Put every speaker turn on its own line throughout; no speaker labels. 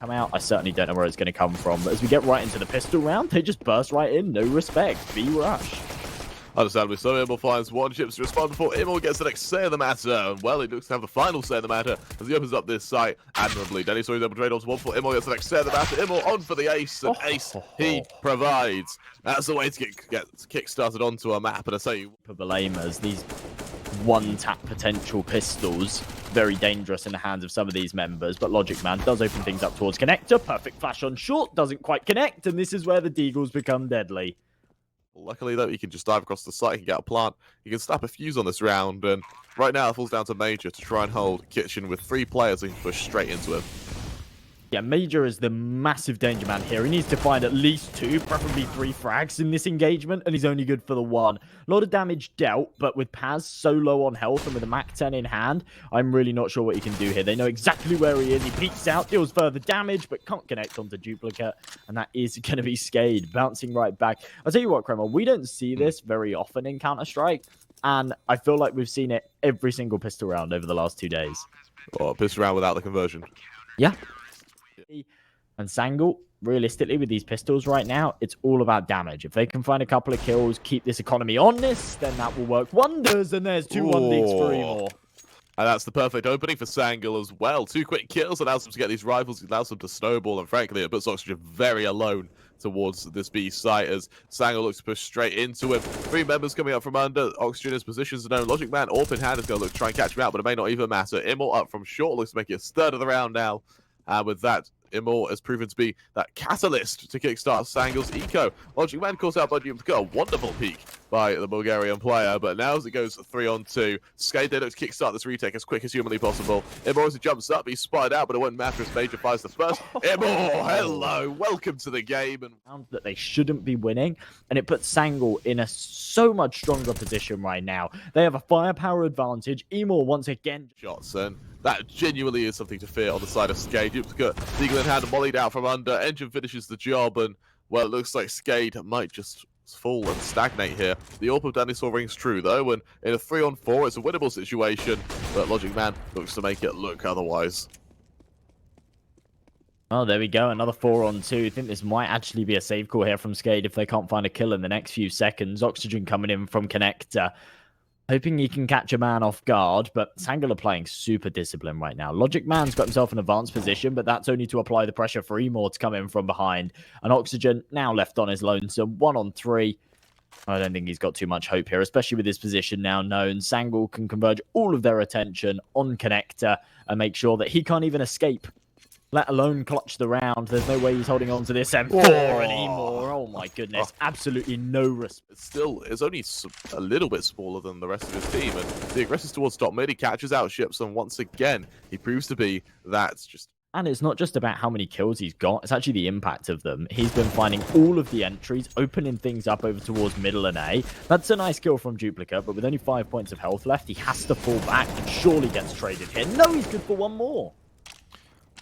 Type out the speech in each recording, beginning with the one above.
come out. I certainly don't know where it's going to come from. But as we get right into the pistol round, they just burst right in. No respect. B-Rush.
Understandably so, Immo finds one chip to respond before Immo gets the next say of the matter. Well, he looks to have the final say of the matter as he opens up this site admirably. Dennis saw he's able to trade off to one before Immo gets the next say of the matter. Immo on for the ace, and ace he provides. That's the way to get kick-started onto a map, and I say you...
For Belamers, these one-tap potential pistols, very dangerous in the hands of some of these members, but Logic Man does open things up towards Connector. Perfect flash on short, doesn't quite connect, and this is where the Deagles become deadly.
Luckily, though, he can just dive across the site, he can get a plant, he can snap a fuse on this round, and right now it falls down to Major to try and hold Kitchen with 3 players who can push straight into him.
Yeah, Major is the massive danger man here. He needs to find at least 2, preferably 3 frags in this engagement, and he's only good for the 1. A lot of damage dealt, but with Paz so low on health and with a MAC-10 in hand, I'm really not sure what he can do here. They know exactly where he is. He peeks out, deals further damage, but can't connect onto Duplicate, and that is going to be SKADE, bouncing right back. I'll tell you what, Kreml, we don't see this very often in Counter-Strike, and I feel like we've seen it every single pistol round over the last 2 days.
Or pistol round without the conversion.
Yeah. And Sangal, realistically, with these pistols right now, it's all about damage. If they can find a couple of kills, keep this economy honest, then that will work wonders. And there's 2 1-leagues for Emor.
And that's the perfect opening for Sangal as well. 2 quick kills allows them to get these rifles, allows them to snowball, and frankly, it puts Oxygen very alone towards this B site as Sangal looks to push straight into him. 3 members coming up from under. Oxygen is positions known. Logic Man, AWP in hand, is going to look to try and catch him out, but it may not even matter. Immo up from short, looks to make it a third of the round now. And with that, Immo has proven to be that catalyst to kickstart Sangal's eco. Logic Man calls out Budgie to get a wonderful peek by the Bulgarian player, but now as it goes 3-on-2, SKADE they look to kickstart this retake as quick as humanly possible. Immo as he jumps up, he's spotted out, but it won't matter as Major fires the first. Immo, hello, welcome to the game. And
that they shouldn't be winning, and it puts Sangal in a so much stronger position right now. They have a firepower advantage. Emor once again
shots, and that genuinely is something to fear on the side of SKADE. You've got Deagle in hand, mollied out from under. Engine finishes the job, and well, it looks like SKADE might just fall and stagnate here. The AWP of Dinosaur rings true, though, and in a 3-on-4, it's a winnable situation, but Logic Man looks to make it look otherwise.
Oh, there we go. Another 4-on-2. I think this might actually be a save call here from SKADE if they can't find a kill in the next few seconds. Oxygen coming in from Connector, hoping he can catch a man off guard, but Sangal are playing super disciplined right now. Logic Man's got himself an advanced position, but that's only to apply the pressure for Emor to come in from behind. And Oxygen now left on his lonesome, 1-on-3. I don't think he's got too much hope here, especially with his position now known. Sangal can converge all of their attention on Connector and make sure that he can't even escape, let alone clutch the round. There's no way he's holding on to this M4 and Emor. Oh my goodness, absolutely no respect.
It's only a little bit smaller than the rest of his team, and the aggressors towards top mid, he catches out ships, and once again, he proves to be that just...
And it's not just about how many kills he's got, it's actually the impact of them. He's been finding all of the entries, opening things up over towards middle and A. That's a nice kill from Duplicate, but with only 5 points of health left, he has to fall back and surely gets traded here. No, he's good for 1 more.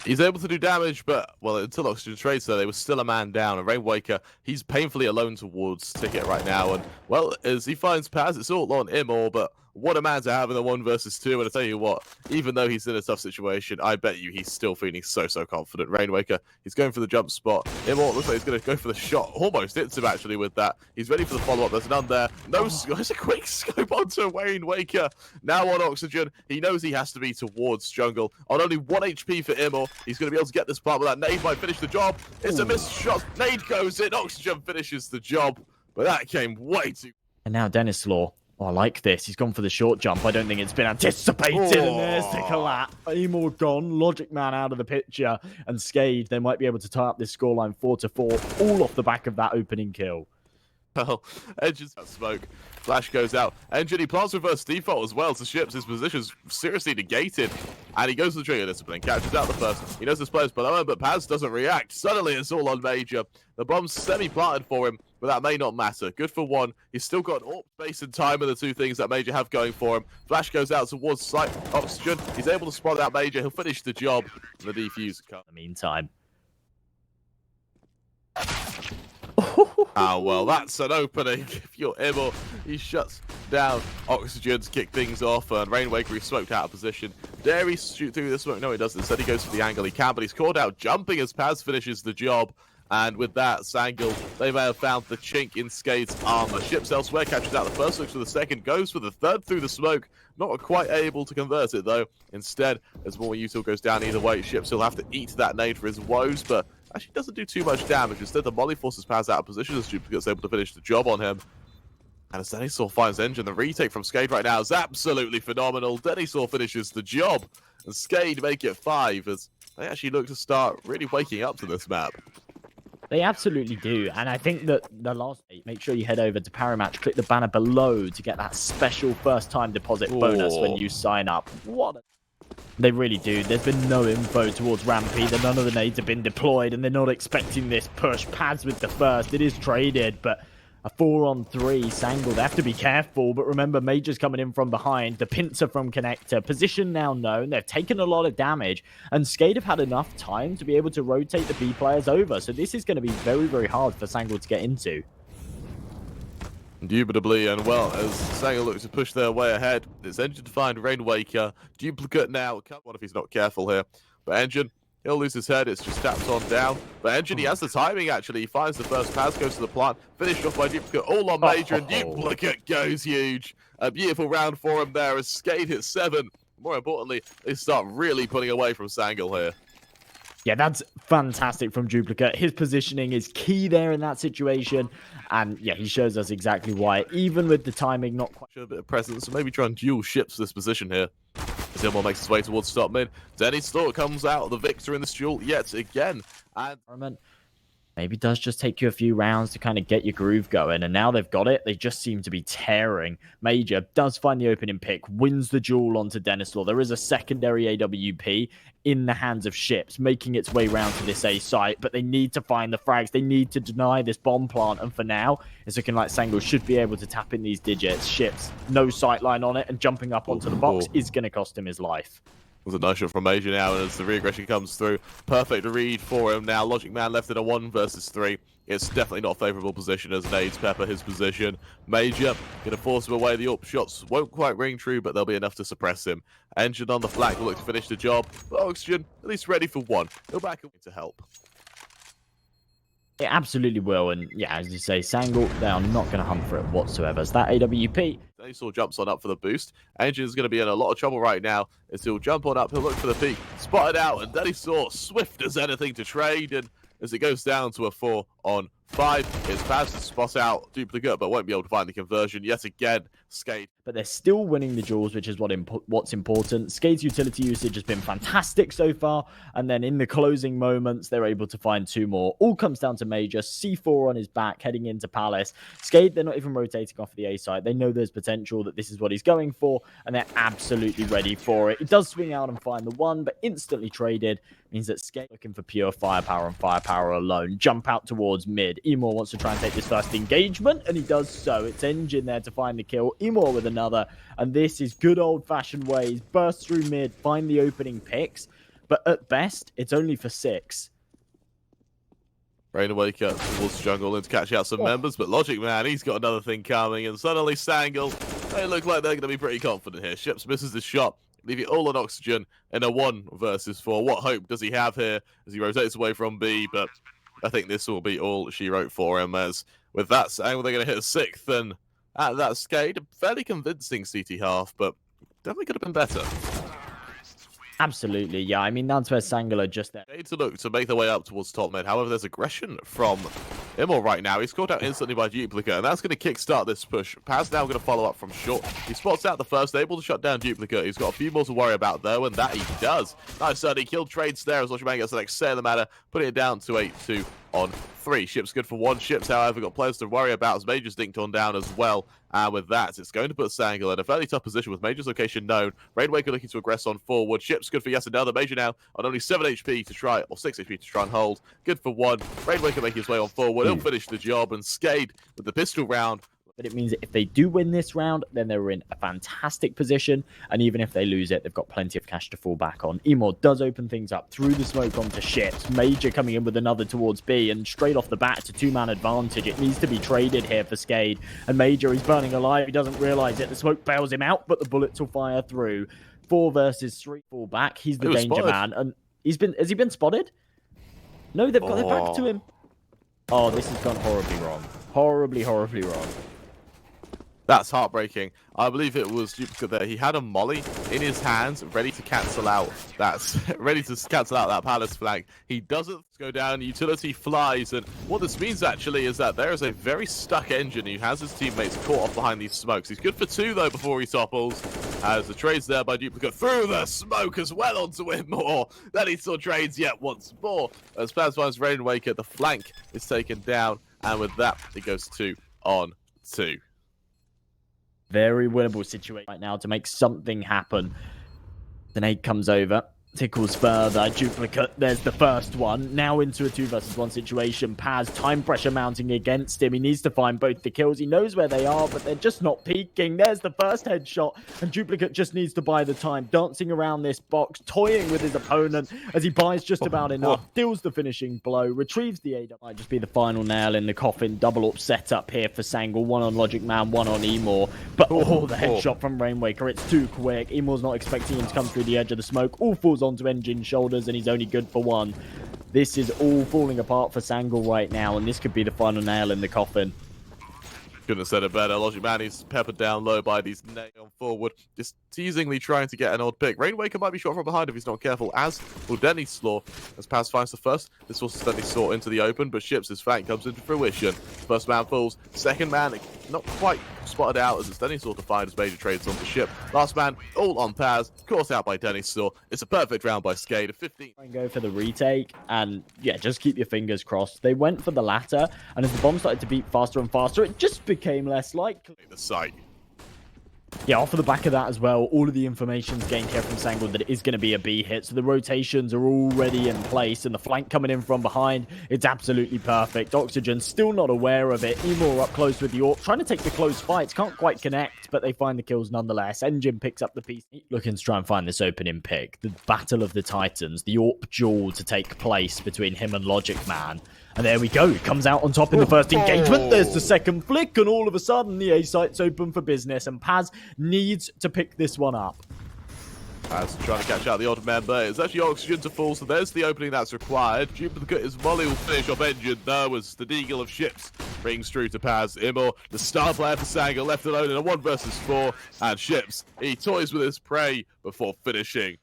He's able to do damage, but, well, until Oxygen trades, so they were still a man down. And Rainwaker, he's painfully alone towards Ticket right now. And, well, as he finds Paz, it's all on Imor, but what a man to have in the 1 versus 2. And I tell you what, even though he's in a tough situation, I bet you he's still feeling so confident. Rainwaker, he's going for the jump spot. Imor looks like he's going to go for the shot. Almost hits him, actually, with that. He's ready for the follow-up. There's none there. No, there's a quick scope onto Rainwaker. Now on Oxygen, he knows he has to be towards jungle. On only 1 HP for Imor, he's going to be able to get this part, but that nade might finish the job. It's a missed shot. Nade goes in. Oxygen finishes the job, but that came way too...
And now Dennis Law. Oh, I like this. He's gone for the short jump. I don't think it's been anticipated. And there's the collapse. Emor gone. Logic Man out of the picture. And SKADE, they might be able to tie up this scoreline 4-4, all off the back of that opening kill.
Well, Engine's got smoke. Flash goes out. Engine, he plants reverse default as well, so ships his position's seriously negated. And he goes to the trigger discipline, catches out the first. He knows his player's below him, but Paz doesn't react. Suddenly, it's all on Major. The bomb's semi-planted for him, but that may not matter. Good for 1. He's still got AWP, space, and time are the 2 things that Major have going for him. Flash goes out towards site. Oxygen, he's able to spot out Major. He'll finish the job. And the defuse comes.
In the meantime.
Ah, well, that's an opening. If you're Immor, he shuts down Oxygen to kick things off, and Rainwaker, he's smoked out of position. Dare he shoot through the smoke? No, he doesn't. Instead, he goes for the angle he can, but he's caught out jumping as Paz finishes the job. And with that, Sangal, they may have found the chink in SKADE's armor. Ships elsewhere, captures out the first, looks for the second, goes for the third through the smoke. Not quite able to convert it, though. Instead, as more util goes down either way, Ships will have to eat that nade for his woes, but actually doesn't do too much damage. Instead, the molly forces Paz out of position as Duplicate's able to finish the job on him. And as Denisaur finds Engine, the retake from SKADE right now is absolutely phenomenal. Denisaur finishes the job, and SKADE make it 5 as they actually look to start really waking up to this map.
They absolutely do, and I think that the last 8, make sure you head over to Paramatch, click the banner below to get that special first-time deposit bonus when you sign up. They really do. There's been no info towards Rampy, that none of the nades have been deployed, and they're not expecting this push. Pads with the first, it is traded, but a 4-on-3, Sangal, they have to be careful, but remember, Major's coming in from behind, the pincer from Connector, position now known, they've taken a lot of damage, and SKADE have had enough time to be able to rotate the B players over, so this is going to be very, very hard for Sangal to get into.
Indubitably, and well, as Sangal looks to push their way ahead, it's Engine to find Rainwaker, Duplicate now, what if he's not careful here, but Engine, he'll lose his head, it's just tapped on down. But Engine, he has the timing actually. He finds the first pass, goes to the plant, finished off by Duplicate, all on Major, and Duplicate goes huge. A beautiful round for him there as SKADE hits 7. More importantly, they start really putting away from Sangal here.
Yeah, that's fantastic from Duplicate. His positioning is key there in that situation. And yeah, he shows us exactly why. Even with the timing, not quite
a bit of presence, so maybe try and dual ships this position here. As Immor makes his way towards top mid. Denisaur comes out the victor in this duel yet again. And
maybe does just take you a few rounds to kind of get your groove going. And now they've got it. They just seem to be tearing. Major does find the opening pick, wins the duel onto Denisaur. There is a secondary AWP in the hands of Ships, making its way round to this A site, but they need to find the frags. They need to deny this bomb plant, and for now, it's looking like Sangal should be able to tap in these digits. Ships, no sightline on it, and jumping up onto the box is going to cost him his life.
It was a nice shot from Major now, and as the re-aggression comes through, perfect read for him now. Logic Man left in a 1 versus 3. It's definitely not a favourable position as nades pepper his position. Major going to force him away. The AWP shots won't quite ring true, but they'll be enough to suppress him. Engine on the flank will look to finish the job. But Oxygen, at least ready for 1. He'll back away to help.
It absolutely will, and yeah, as you say, Sangal, they are not going to hunt for it whatsoever. It's that AWP.
Denisaur jumps on up for the boost. Engine's going to be in a lot of trouble right now as he'll jump on up, he'll look for the peak, spotted out, and Denisaur swift as anything to trade, and as it goes down to a 4-on-5, it's Paz to spot out Duplicate, but won't be able to find the conversion yet again. SKADE.
But they're still winning the duels, which is what's important. SKADE's utility usage has been fantastic so far, and then in the closing moments, they're able to find 2 more. All comes down to Major, C4 on his back, heading into Palace. SKADE, they're not even rotating off the A side. They know there's potential, that this is what he's going for, and they're absolutely ready for it. He does swing out and find the 1, but instantly traded. Means that SKADE looking for pure firepower and firepower alone. Jump out towards mid. Immor wants to try and take this first engagement, and he does so. It's Engine there to find the kill. Immor with another, and this is good old-fashioned ways. Burst through mid, find the opening picks, but at best, it's only for 6.
Rainwaker towards jungle and to catch out some members, but Logic Man, he's got another thing coming, and suddenly Sangal, they look like they're going to be pretty confident here. Ships misses the shot, leave it all on Oxygen in a 1 versus 4. What hope does he have here as he rotates away from B? But I think this will be all she wrote for him, as with that Sangal, they're going to hit a 6th, and at that SKADE, a fairly convincing CT half, but definitely could have been better.
Absolutely, yeah. I mean, that's where Sangal are just there.
Need to look to make their way up towards top mid. However, there's aggression from Immor right now. He's caught out instantly by Duplicate, and that's going to kickstart this push. Paz now going to follow up from short. He spots out the first, able to shut down Duplicate. He's got a few more to worry about, though, and that he does. Nice early kill trades there as Logiman gets the next say of the matter, putting it down to 8-2-on-3. Ships good for 1. Ships, however, got players to worry about as Major's dinked on down as well. And with that, it's going to put Sangal in a fairly tough position with Major's location known. Rainwaker looking to aggress on forward. Ships good for yes another. Major now on only 7 HP to try, or 6 HP to try and hold. Good for 1. Rainwaker making his way on forward. He'll finish the job, and SKADE with the pistol round.
But it means that if they do win this round, then they're in a fantastic position. And even if they lose it, they've got plenty of cash to fall back on. Emor does open things up through the smoke onto ships. Major coming in with another towards B. And straight off the bat, it's a two-man advantage. It needs to be traded here for SKADE. And Major is burning alive. He doesn't realize it. The smoke bails him out, but the bullets will fire through. 4 versus 3. Fall back. He's the danger man. And has he been spotted? No, they've got their back to him. Oh, this has gone horribly wrong. Horribly wrong.
That's heartbreaking. I believe it was Duplicate there. He had a molly in his hands, ready to cancel out that palace flank. He doesn't go down. Utility flies, and what this means actually is that there is a very stuck engine who has his teammates caught off behind these smokes. He's good for 2 though before he topples, as the trade's there by Duplicate through the smoke as well onto him more. Then he still trades yet once more. As Paz finds Rainwaker, the flank is taken down, and with that it goes 2 on 2.
Very winnable situation right now to make something happen. The nade comes over. Tickles further. Duplicate, there's the first one. Now into a 2 versus 1 situation. Paz, time pressure mounting against him. He needs to find both the kills. He knows where they are, but they're just not peeking. There's the first headshot, and Duplicate just needs to buy the time. Dancing around this box, toying with his opponent as he buys just about enough. Deals the finishing blow, retrieves the AW. Might just be the final nail in the coffin. Double up setup here for Sangal. 1 on Logic Man, 1 on Emor. But the headshot from Rainwaker. It's too quick. Emor's not expecting him to come through the edge of the smoke. All falls onto Engine's shoulders, and he's only good for 1. This is all falling apart for Sangal right now, and this could be the final nail in the coffin.
Couldn't have said it better. Logic Man is peppered down low by these nail on forward, just teasingly trying to get an odd pick. Rainwaker might be shot from behind if he's not careful, as will Denny Slaw. As Paz finds the first, this will Denny Slaw into the open, but Ships' flank comes into fruition. First man falls, second man not quite spotted out as it's Denny Slaw to find as Major trades onto Ship. Last man, all on Paz, caught out by Denny Slaw. It's a perfect round by SKADE. 15.
Try and go for the retake, and yeah, just keep your fingers crossed. They went for the latter, and as the bomb started to beat faster and faster, it just became less likely.
The site.
Yeah, off of the back of that as well, all of the information's gained here from Sangal that it is going to be a B hit, so the rotations are already in place, and the flank coming in from behind, it's absolutely perfect. Oxygen still not aware of it. Emor up close with the AWP, trying to take the close fights, can't quite connect, but they find the kills nonetheless. Engine picks up the piece, looking to try and find this opening pick. The Battle of the Titans, the AWP duel to take place between him and Logic Man. And there we go. He comes out on top in the first engagement. There's the second flick, and all of a sudden, the A site's open for business, and Paz needs to pick this one up.
Paz trying to catch out the odd member. It's actually Oxygen to fall, so there's the opening that's required. Duplicate is Molly will finish off Engine, though, as the Deagle of Ships rings through to Paz. Emor, the star player for Sangal, left alone in a 1 versus 4, and Ships, he toys with his prey before finishing